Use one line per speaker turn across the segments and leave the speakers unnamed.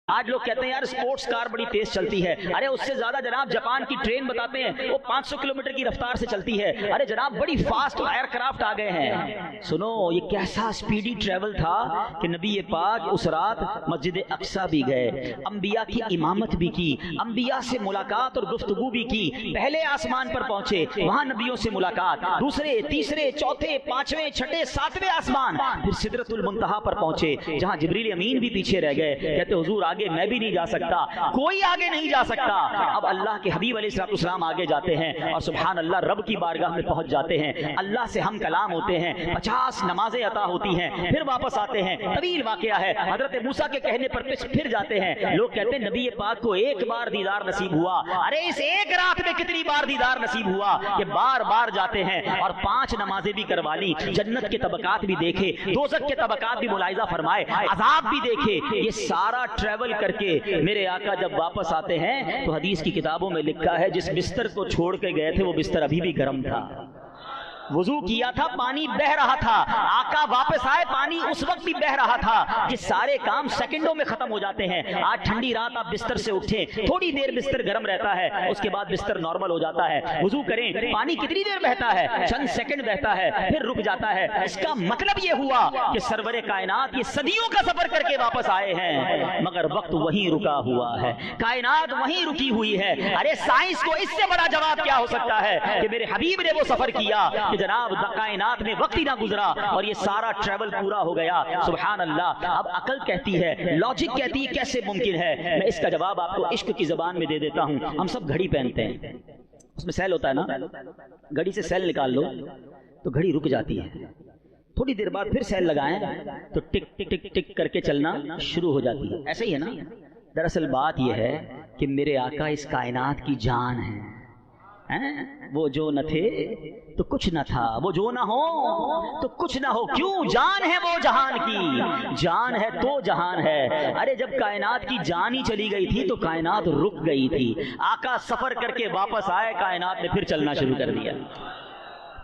آج لوگ کہتے ہیں یار سپورٹس کار بڑی تیز چلتی ہے، ارے اس سے زیادہ جناب جاپان کی ٹرین بتاتے ہیں وہ 500 کلومیٹر کی رفتار سے چلتی ہے، ارے جناب بڑی فاسٹ ایئر کرافٹ آ گئے ہیں۔ سنو یہ کیسا سپیڈی ٹریول تھا کہ نبی پاک اس رات مسجد اقصی بھی گئے، انبیاء کی امامت بھی کی، انبیاء سے ملاقات اور گفتگو بھی کی، پہلے آسمان پر پہنچے وہاں نبیوں سے ملاقات، دوسرے تیسرے چوتھے پانچویں چھٹے ساتویں آسمان، پھر سدرۃ المنتہا پر پہنچے جہاں جبریل امین بھی پیچھے رہ گئے، کہتے حضور آگے میں بھی نہیں جا سکتا، کوئی آگے نہیں جا سکتا۔ اب اللہ کے حبیب علیہ السلام آگے جاتے ہیں اور سبحان اللہ رب کی بارگاہ میں پہنچ جاتے ہیں، اللہ سے ہم کلام ہوتے ہیں، 50 نمازیں عطا ہوتی ہیں، پھر واپس آتے ہیں، طویل واقعہ ہے، حضرت موسیٰ کے کہنے پر پھر جاتے ہیں، لوگ کہتے ہیں نبی پاک کو ایک بار دیدار نصیب ہوا، ارے اس ایک رات میں کتنی بار دیدار نصیب ہوا کہ بار بار جاتے ہیں اور 5 نمازیں بھی کروا لی، جنت کے طبقات بھی دیکھے، دوزخ کے طبقات بھی ملاحظہ فرمائے، عذاب بھی دیکھے، یہ سارا ٹریول کر کے میرے آقا جب واپس آتے ہیں تو حدیث کی کتابوں میں لکھا ہے جس بستر کو چھوڑ کے گئے تھے وہ بستر ابھی بھی گرم تھا، وضو کیا تھا پانی بہ رہا تھا، آقا واپس آئے پانی اس وقت بھی بہ رہا تھا، جس سارے کام سیکنڈوں میں ختم ہو جاتے ہیں۔ آج ٹھنڈی رات آپ بستر سے اٹھیں، تھوڑی دیر بستر گرم رہتا ہے، اس کے بعد بستر نارمل ہو جاتا ہے، وضو کریں پانی کتنی دیر بہتا ہے، چند سیکنڈ بہتا ہے پھر رک جاتا ہے۔ اس کا مطلب یہ ہوا کہ سرور کائنات یہ صدیوں کا سفر کر کے واپس آئے ہیں مگر وقت وہیں رکا ہوا ہے، کائنات وہیں رکی ہوئی ہے۔ ارے سائنس کو اس سے بڑا جواب کیا ہو سکتا ہے کہ میرے حبیب نے وہ سفر کیا کہ جناب کائنات میں وقت ہی نہ گزرا اور یہ سارا ٹریول پورا ہو گیا، سبحان اللہ۔ اب عقل کہتی ہے، لاجک کہتی ہے کیسے ممکن ہے، میں اس کا جواب آپ کو عشق کی زبان میں دے دیتا ہوں۔ ہم سب گھڑی پہنتے ہیں، اس میں سیل ہوتا ہے نا، گھڑی سے سیل نکال لو تو گھڑی رک جاتی ہے، تھوڑی دیر بعد پھر سیل لگائیں تو ٹک ٹک ٹک ٹک کر کے چلنا شروع ہو جاتی ہے، ایسے ہی ہے نا۔ دراصل بات یہ ہے کہ میرے آقا اس کائنات کی جان ہے، وہ جو نہ تھے تو کچھ نہ تھا، وہ جو نہ ہو تو کچھ نہ ہو، کیوں جان ہے وہ جہان کی، جان ہے تو جہان ہے۔ ارے جب کائنات کی جان ہی چلی گئی تھی تو کائنات رک گئی تھی، آقا سفر کر کے واپس آئے، کائنات نے پھر چلنا شروع کر دیا۔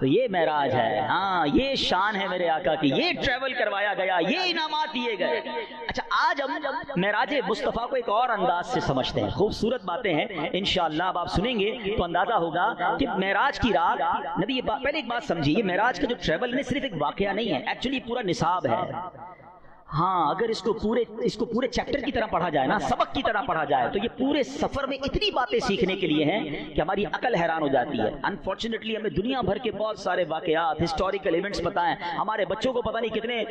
تو یہ معراج ہے، ہاں یہ شان ہے میرے آقا کی، یہ ٹریول کروایا گیا، یہ انعامات دیے گئے۔ اچھا آج ہم معراج مصطفیٰ کو ایک اور انداز سے سمجھتے ہیں، خوبصورت باتیں ہیں انشاءاللہ، اب آپ سنیں گے تو اندازہ ہوگا کہ معراج کی رات نبی پہلے ایک بات سمجھیے، معراج کا جو ٹریول نہیں صرف ایک واقعہ نہیں ہے، ایکچولی پورا نصاب ہے۔ ہاں اگر اس کو پورے چیپٹر کی طرح پڑھا جائے نا، سبق کی طرح پڑھا جائے تو یہ پورے سفر میں اتنی باتیں سیکھنے کے لیے ہیں کہ ہماری عقل حیران ہو جاتی ہے۔ انفارچونیٹلی ہمیں دنیا بھر کے بہت سارے واقعات، ہسٹوریکل ایونٹس پتہ ہیں، ہمارے بچوں کو پتہ نہیں کتنے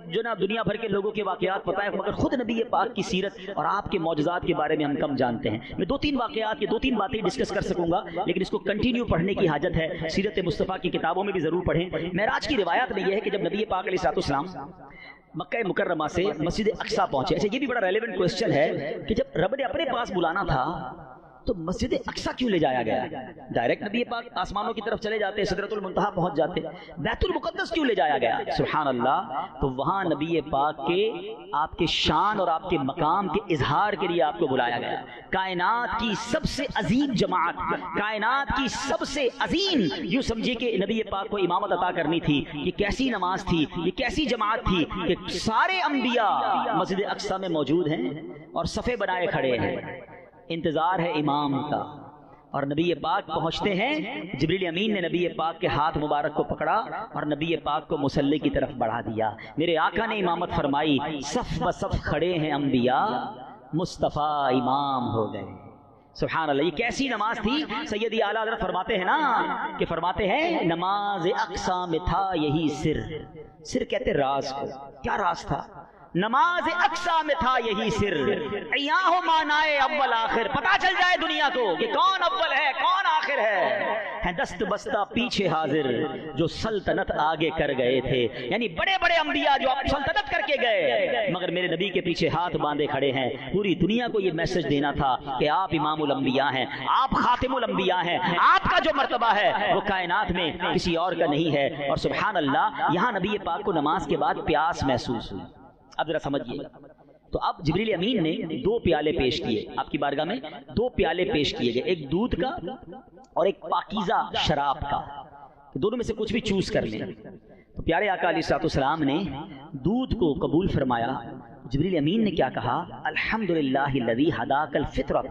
جو نا دنیا بھر کے لوگوں کے واقعات پتہ ہیں، مگر خود نبی پاک کی سیرت اور آپ کے معجزات کے بارے میں ہم کم جانتے ہیں۔ میں 2-3 واقعات کی 2-3 باتیں ڈسکس کر سکوں گا، لیکن اس کو کنٹینیو پڑھنے کی حاجت ہے، سیرت مصطفیٰ کی کتابوں میں بھی ضرور پڑھیں۔ معراج کی روایت میں یہ ہے کہ جب نبی پاک علیہ السلام مکہ مکرمہ سے مسجد اقصی پہنچے، اچھا یہ بھی بڑا ریلیونٹ کوسچن ہے کہ جب رب نے اپنے پاس بلانا تھا تو مسجد اقصی کیوں لے جایا گیا؟ ڈائریکٹ نبی پاک آسمانوں کی طرف چلے جاتے، سدرۃ المنتہا پہنچ جاتے، بیت المقدس کیوں لے جایا گیا؟ سبحان اللہ، تو وہاں نبی پاک کے آپ کے شان اور آپ کے مقام کے اظہار کے لیے آپ کو بلایا گیا۔ کائنات کی سب سے عظیم جماعت، کائنات کی سب سے عظیم، یوں سمجھے کہ نبی پاک کو امامت عطا کرنی تھی، یہ کیسی نماز تھی، یہ کیسی جماعت تھی کہ سارے انبیاء مسجد اقصی میں موجود ہیں اور صفے بنائے کھڑے ہیں، انتظار ہے امام کا، اور نبی پاک پہنچتے ہیں، جبریل امین نے نبی پاک کے ہاتھ مبارک کو پکڑا اور نبی پاک کو مصلی کی طرف بڑھا دیا، میرے آقا نے امامت فرمائی، صف بصف کھڑے ہیں انبیاء، مصطفیٰ امام ہو گئے۔ سبحان اللہ، یہ کیسی نماز تھی؟ سیدی اعلیٰ حضرت فرماتے ہیں نا کہ فرماتے ہیں نماز اقصی میں تھا یہی سر کہتے راز کو، کیا راز تھا؟ نماز اقصی میں تھا یہی سر، عیاں ہو مانائے اول آخر، پتا چل جائے دنیا کو کہ کون اول ہے کون آخر ہے دست بستہ پیچھے حاضر جو سلطنت آگے کر گئے تھے، یعنی بڑے بڑے انبیاء جو سلطنت کر کے گئے مگر میرے نبی کے پیچھے ہاتھ باندھے کھڑے ہیں۔ پوری دنیا کو یہ میسج دینا تھا کہ آپ امام الانبیاء ہیں، آپ خاتم الانبیاء ہیں، آپ کا جو مرتبہ ہے وہ کائنات میں کسی اور کا نہیں ہے۔ اور سبحان اللہ، یہاں نبی پاک کو نماز کے بعد پیاس محسوس ہوئی۔ اب ذرا سمجھیے، تو اب جبریل امین نے 2 پیالے پیش کیے آپ کی بارگاہ میں، 2 پیالے پیش کیے گئے، ایک دودھ کا اور ایک پاکیزہ شراب کا، دونوں میں سے کچھ بھی چوز کر لیں۔ تو پیارے آقا علیہ السلام نے دودھ کو قبول فرمایا جبریل امین نے کیا کہا؟ الحمدللہ الذی ہداک الفطرۃ،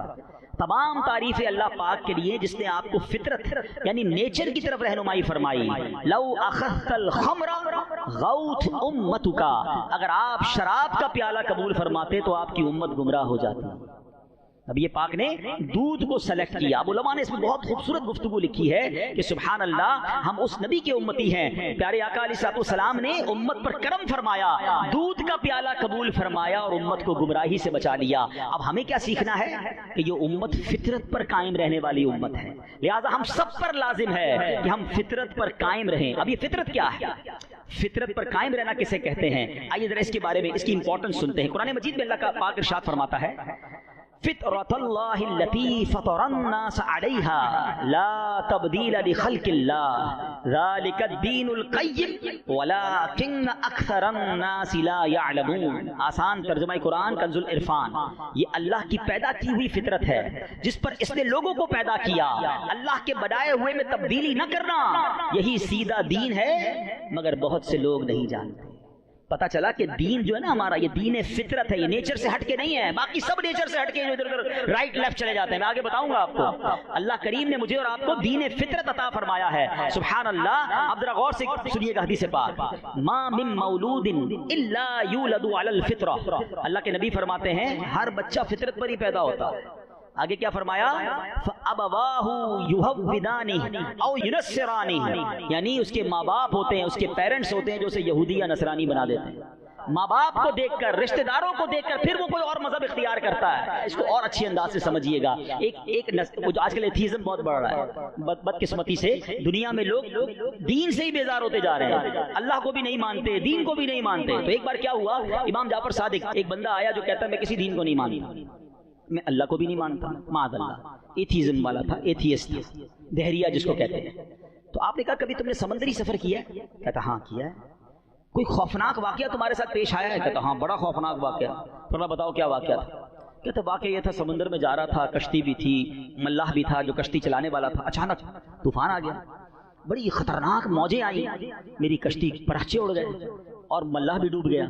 تمام تعریفیں اللہ پاک کے لیے جس نے آپ کو فطرت یعنی نیچر کی طرف رہنمائی فرمائی۔ لو اخذت الخمر غوت امتک، اگر آپ شراب کا پیالہ قبول فرماتے تو آپ کی امت گمراہ ہو جاتی۔ نبی پاک نے دودھ کو سلیکٹ کیا۔ اب علماء نے اس میں بہت خوبصورت گفتگو لکھی ہے کہ سبحان اللہ، ہم اس نبی کے امتی ہیں، پیارے آقا علیہ السلام نے امت پر کرم فرمایا، دودھ کا پیالہ قبول فرمایا اور امت کو گمراہی سے بچا لیا۔ اب ہمیں کیا سیکھنا ہے کہ یہ امت فطرت پر قائم رہنے والی امت ہے، لہٰذا ہم سب پر لازم ہے کہ ہم فطرت پر قائم رہیں۔ اب یہ فطرت کیا ہے؟ فطرت پر قائم رہنا کسے کہتے ہیں؟ آئیے ذرا اس کے بارے میں اس کی امپورٹنس سنتے ہیں۔ قرآن مجید میں اللہ کا پاک ارشاد فرماتا ہے، فطرۃ اللہ التی فطر الناس علیہا لا تبدیل لخلق اللہ ذالک الدین القیم ولکن اکثر الناس لا یعلمون۔ آسان ترجمہ قرآن کنز العرفان، یہ اللہ کی پیدا کی ہوئی فطرت ہے جس پر اس نے لوگوں کو پیدا کیا۔ اللہ کے بنائے ہوئے میں تبدیلی نہ کرنا، یہی سیدھا دین ہے، مگر بہت سے لوگ نہیں جانتے۔ پتا چلا کہ دین جو ہے نا ہمارا، یہ دین فطرت ہے، یہ نیچر سے ہٹ کے نہیں ہے۔ باقی سب نیچر سے ہٹ کے ادھر ادھر رائٹ لیفٹ چلے جاتے ہیں، میں آگے بتاؤں گا آپ کو۔ اللہ کریم نے مجھے اور آپ کو دین فطرت عطا فرمایا ہے، سبحان اللہ۔ اب ذرا غور سے سنیے گا حدیث پاک، ما من مولود الا یولد علی الفطرہ، اللہ کے نبی فرماتے ہیں ہر بچہ فطرت پر ہی پیدا ہوتا ہے۔ آگے کیا فرمایا؟ فَأَبَوَاهُ يُهَوِّدَانِهِ أَوْ يُنَصِّرَانِهِ، یعنی اس کے ماں باپ ہوتے ہیں، اس کے پیرنٹس ہوتے ہیں جو اسے یہودی یا نصرانی بنا دیتے ہیں۔ ماں باپ کو دیکھ کر، رشتہ داروں کو دیکھ کر پھر وہ کوئی اور مذہب اختیار کرتا ہے۔ اس کو اور اچھی انداز سے سمجھیے گا۔ آج کل ایتھیزم بہت بڑھ رہا ہے، بدقسمتی سے دنیا میں لوگ دین سے ہی بیزار ہوتے جا رہے ہیں، اللہ کو بھی نہیں مانتے، دین کو بھی نہیں مانتے۔ تو ایک بار کیا ہوا، امام جعفر صادق، ایک بندہ آیا جو کہتا ہے میں کسی دین کو نہیں مانتا، میں اللہ کو بھی نہیں مانتا، معاذ اللہ، ایتھیزم والا تھا، ایتھیسٹ تھا، دہریہ جس کو کہتے ہیں۔ تو آپ نے کہا کبھی تم نے سمندری سفر کیا ہے؟ کہتا ہاں کیا ہے۔ کوئی خوفناک واقعہ تمہارے ساتھ پیش آیا ہے؟ کہتا ہاں بڑا خوفناک واقعہ۔ فرمایا بتاؤ کیا واقعہ تھا؟ کہتا واقعہ یہ تھا سمندر میں جا رہا تھا، کشتی بھی تھی، ملاح بھی تھا جو کشتی چلانے والا تھا، اچانک طوفان آ گیا، بڑی خطرناک موجیں آئی، میری کشتی پرچے اڑ گئے اور ملاح بھی ڈوب گیا۔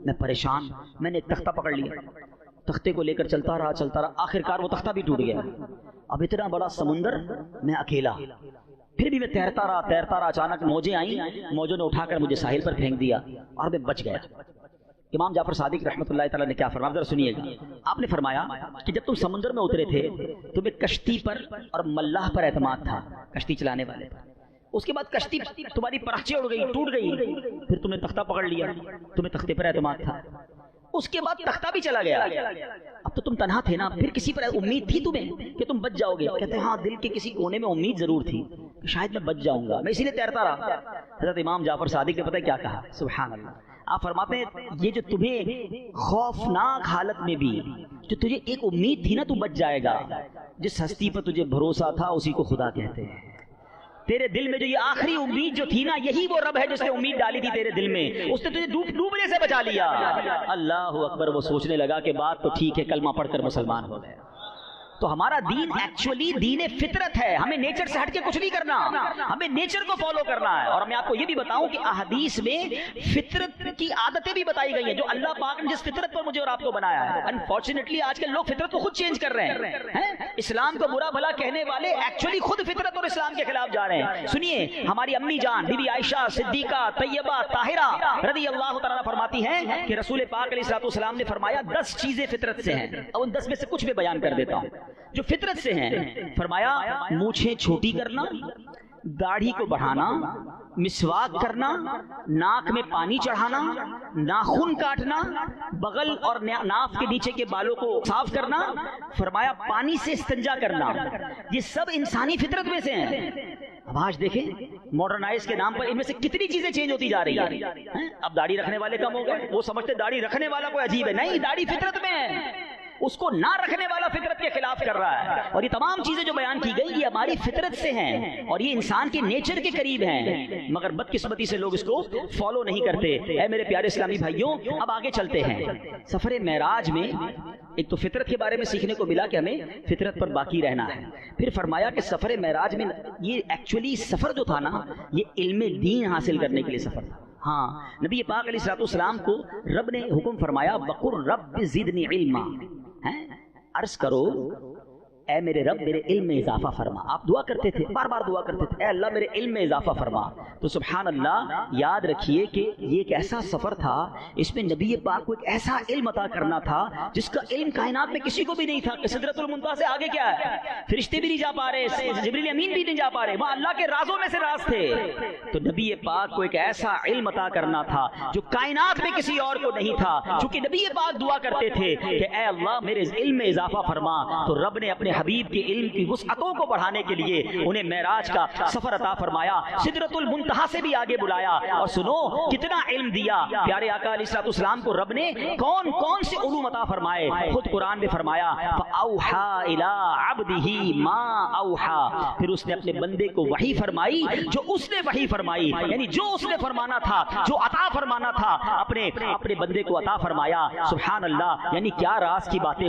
میں پریشان، میں نے ایک تختہ پکڑ لیا، تختے کو لے کر چلتا رہا، آخر کار وہ تختہ بھی ٹوٹ گیا۔ اب اتنا بڑا سمندر، میں اکیلا، پھر بھی میں تیرتا رہا، اچانک موجیں آئیں، موجوں نے اٹھا کر مجھے ساحل پر پھینک دیا اور میں بچ گیا۔ امام جعفر صادق رحمۃ اللہ تعالیٰ نے کیا فرمایا، ذرا سنیے گا۔ آپ نے فرمایا کہ جب تم سمندر میں اترے تھے تمہیں کشتی پر اور ملاح پر اعتماد تھا، کشتی چلانے والے پر۔ اس کے بعد کشتی تمہاری پرچے اڑ گئی، ٹوٹ گئی، پھر تم نے تختہ پکڑ لیا، تمہیں تختے پر اعتماد تھا۔ اس کے بعد تختہ بھی چلا گیا، اب تو تم تنہا تھے نا، پھر کسی پر امید تھی تمہیں کہ تم بچ جاؤ گے؟ کہتے ہیں ہاں دل کے کسی کونے میں امید ضرور تھی کہ شاید میں بچ جاؤں گا، میں اسی لیے تیرتا رہا۔ حضرت امام جعفر صادق نے پتہ کیا کہا، سبحان اللہ، آپ فرماتے ہیں یہ جو تمہیں خوفناک حالت میں بھی جو تجھے ایک امید تھی نا تو بچ جائے گا، جس ہستی پر تجھے بھروسہ تھا اسی کو خدا کہتے ہیں۔ تیرے دل میں جو یہ آخری امید جو تھی نا، یہی وہ رب ہے جس نے امید ڈالی تھی تیرے دل میں، اس نے تجھے ڈوبنے سے بچا لیا۔ اللہ اکبر، وہ سوچنے لگا کہ بات تو ٹھیک ہے، کلمہ پڑھ کر مسلمان ہو گئے۔ تو ہمارا دین ایکچولی دین فطرت ہے، ہمیں نیچر سے ہٹ کے کچھ نہیں کرنا، ہمیں نیچر کو فالو کرنا ہے۔ اور میں آپ کو یہ بھی بتاؤں کہ احادیث میں فطرت کی عادتیں بھی بتائی گئی ہیں جو اللہ پاک نے جس فطرت پر مجھے اور آپ کو بنایا ہے۔ انفارچونیٹلی آج کل لوگ فطرت کو خود چینج کر رہے ہیں، اسلام کو برا بھلا کہنے والے ایکچولی خود فطرت اور اسلام کے خلاف جا رہے ہیں۔ سنیے، ہماری امی جان بی بی عائشہ صدیقہ طیبہ طاہرہ رضی اللہ تعالیٰ فرماتی ہیں کہ رسول پاک علیہ السلام نے فرمایا 10 چیزیں فطرت سے ہیں، اور ان 10 میں سے کچھ بھی بیان کر دیتا ہوں جو فطرت سے ہیں۔ فرمایا مونچھیں چھوٹی کرنا، داڑھی کو بڑھانا، مسواک کرنا، ناک میں پانی چڑھانا، ناخن کاٹنا، بغل اور ناف کے نیچے کے بالوں کو صاف کرنا، فرمایا پانی سے استنجا کرنا، یہ سب انسانی فطرت میں سے ہیں۔ اب آج دیکھیں ماڈرنائز کے نام پر ان میں سے کتنی چیزیں چینج ہوتی جا رہی ہیں۔ اب داڑھی رکھنے والے کم ہو گئے، وہ سمجھتے داڑھی رکھنے والا کوئی عجیب ہے، نہیں، داڑھی فطرت میں ہے، اس کو نہ رکھنے والا فطرت کے خلاف کر رہا ہے۔ اور یہ تمام چیزیں جو بیان کی گئی یہ ہماری فطرت سے ہیں اور یہ انسان کے نیچر کے قریب ہیں، مگر بدقسمتی سے لوگ اس کو فالو نہیں کرتے۔ اے میرے پیارے اسلامی بھائیوں، اب آگے چلتے ہیں۔ سفر معراج میں ایک تو فطرت کے بارے میں سیکھنے کو ملا کہ ہمیں فطرت پر باقی رہنا ہے، پھر فرمایا کہ سفر معراج میں یہ ایکچولی سفر جو تھا نا، یہ علم دین حاصل کرنے کے لیے سفر تھا۔ ہاں نبی پاک علیہ الصلوۃ والسلام کو رب نے حکم فرمایا وقر رب زدنی علما، عرض کرو اے میرے رب میرے علم میں اضافہ فرما. آپ دعا کرتے تھے، بار بار دعا کرتے تھے اے اللہ میرے علم میں اضافہ فرما. تو سبحان اللہ، یاد رکھیے کہ یہ ایک ایسا سفر تھا، اس میں نبی پاک کو ایک ایسا علم عطا کرنا تھا جس کا علم کائنات میں کسی کو بھی نہیں تھا کہ سدرۃ المنتہا سے آگے کیا ہے. فرشتے بھی نہیں جا پا رہے، جبریل امین بھی نہیں جا پا رہے، وہاں اللہ کے رازوں میں سے راز تھے. تو نبی پاک کو ایک ایسا علم عطا کرنا تھا جو کائنات میں کسی اور کو نہیں تھا. چونکہ نبی پاک دعا کرتے تھے کہ اے اللہ میرے علم میں اضافہ فرما، تو رب نے اپنے حبیب کے علم کی وسعتوں کو بڑھانے کے لیے انہیں معراج کا سفر عطا فرمایا، سدرۃ المنتہا سے بھی آگے بلایا. اور سنو کتنا علم دیا پیارے آقا علیہ الصلوۃ والسلام کو رب نے، کون کون سے علوم عطا فرمائے. خود قرآن میں فرمایا فَأَوْحَا إِلَىٰ عَبْدِهِ مَا أَوْحَا، پھر اس نے اپنے بندے کو وحی فرمائی جو اس نے وحی فرمائی، یعنی جو اس نے فرمانا تھا، جو عطا فرمانا تھا اپنے بندے کو عطا فرمایا. سبحان اللہ، یعنی کیا راز کی باتیں